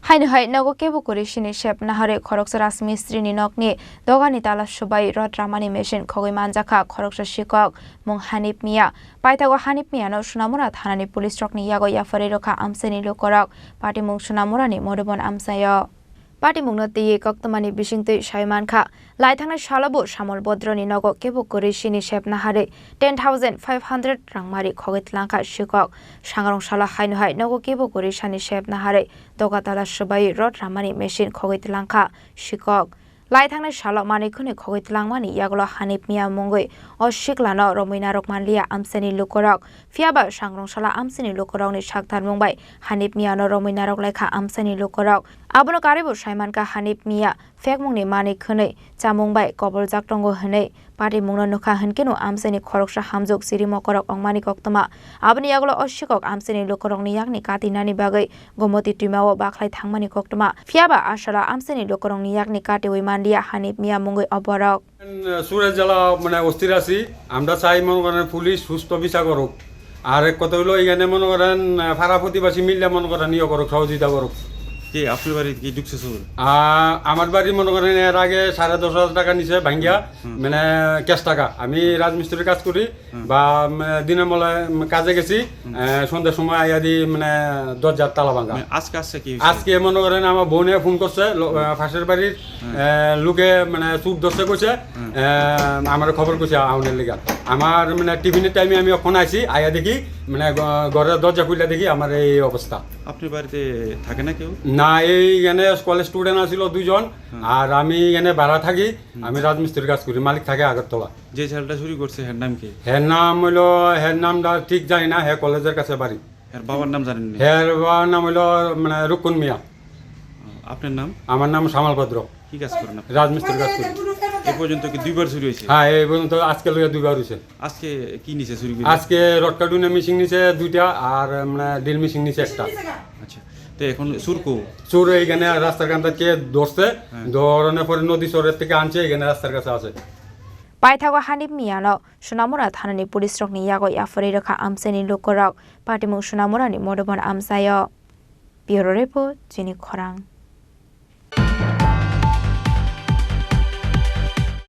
Hanif nago kebo kori Chini shep nahare Khoroksa rasmistri ni nokni dogani tala subai rod ramani machine khogoi manjaka Khoroksa Sikok mung Hanif Mia paitago Hanif Mia no Sunamura thanani police trok ni yago yafari rokha Amchaini Lukurok party mung Sunamura ni modobon Amchayo Party Mungnati Koktamani Bishingte Shaimanka, Laitana Shalabo, Shamal Bodroni Nogo, Kebo Kurishini Shep Nahare, 10,500 Rangmari Kogit Lanka Sikok, Shangarong Shala Hainhai, Nogo Kebo Kurishani Shep Nahare, Dogatala Shubai, Rod Ramani Machine Kogit Lanka, Sikok. Laitana Shala Manikuni Kogit Langmani, Yagolo Hanif Mia Mungwi, or Shiklano, Romina Rokmanlia, Amchaini Lukurok, Fiaba Shangrong Shala Amchaini Lukurok, Shaktar Mumbai, Hanif Mia no Romina Rokleka Amchaini Lukurok. Abono karibu Shaimanka Hanif Mia fek mungni mani khune chamungbai kobol jaktongo hne party mungno nokha hankeno Amchaini Khoroksa hamjuk siri mokorok ongmani koktama aboni yaglo Sikok Amchaini Lukurok ni yakni kati nani bagai Gomati Twimao Bakhlai thangmani koktama fiaba ashala Amchaini Lukurok ni yakni kati oimandia Hanif Mia mungoi oborok Suresh জেলা মানে অস্থির আছি আমরা চাই মনে করেন police সুস্থ বিচার করুক আর এক কথা হলো এখানে মনে করেন ফারা প্রতিবাসী মিললে মনে করেন ইয়ে করুক সহযোগিতা করুক কি আপনার বাড়ি কি ঢুকছে চোর আমার বাড়ি মনে করেন এর আগে 10,500 টাকা নিছে ভাঙ্গিয়া মানে ক্যাশ টাকা আমি রাজমিস্ত্রির কাজ করি বা দিনের বেলা কাজে গেছি সন্ধ্যার সময় আইয়া দি মানে দরজার তালা ভাঙা আজকে আসছে কি আজকে মনে করেন আমার বোনে ফোন করছে ফাঁসের বাড়ির লোকে মানে চুপ ধরছে কইছে আমার খবর কইছে আউনের লিগা আমার মানে টিফিনের টাইমে আমি ওখানে আইছি আইয়া দেখি মানে ঘরের দরজা খুলে দেখি আমার এই অবস্থা আপনার বাড়িতে থাকে না কেউ না এইখানে কলেজ স্টুডেন্ট আছিল দুইজন আর আমি এখানে ভাড়া থাকি আমি রাজমিস্ত্রির কাজ করি মালিক থাকে আগরতলা যে ছেলেটা চুরি করছে এর নাম কি এর নাম হইলো এর নামটা ঠিক জানি না হ্যাঁ কলেজের কাছে বাড়ি এর বাবার নাম জানেন না এর বাবার নাম হইলো মানে রুকুন মিয়া আপনার নাম আমার নাম শামাল ভদ্র কি কাজ করেন আপনি রাজমিস্ত্রির কাজ করি এ পর্যন্ত কি দুইবার চুরি হয়েছে হ্যাঁ এই পর্যন্ত আজকে লইয়া দুইবার হয়েছে আজকে কি নিছে চুরি করে আজকে রড কার্টুনের মেশিন নিছে দুইটা আর মানে ড্রিল মেশিন নিছে একটা আচ্ছা তো এখন চুরকো চোর এইখানে রাস্তার কান থেকে ধরছে ধরনের পরে নদী চরের থেকে আনছে এখানে রাস্তার কাছে আছে Paithago Hanif Mia no Sunamura thanani police trok ni yago yafari rokha Amchaini Lukurok party mung Sunamura ni modobon Amchayo Bureau Report Chini Khorang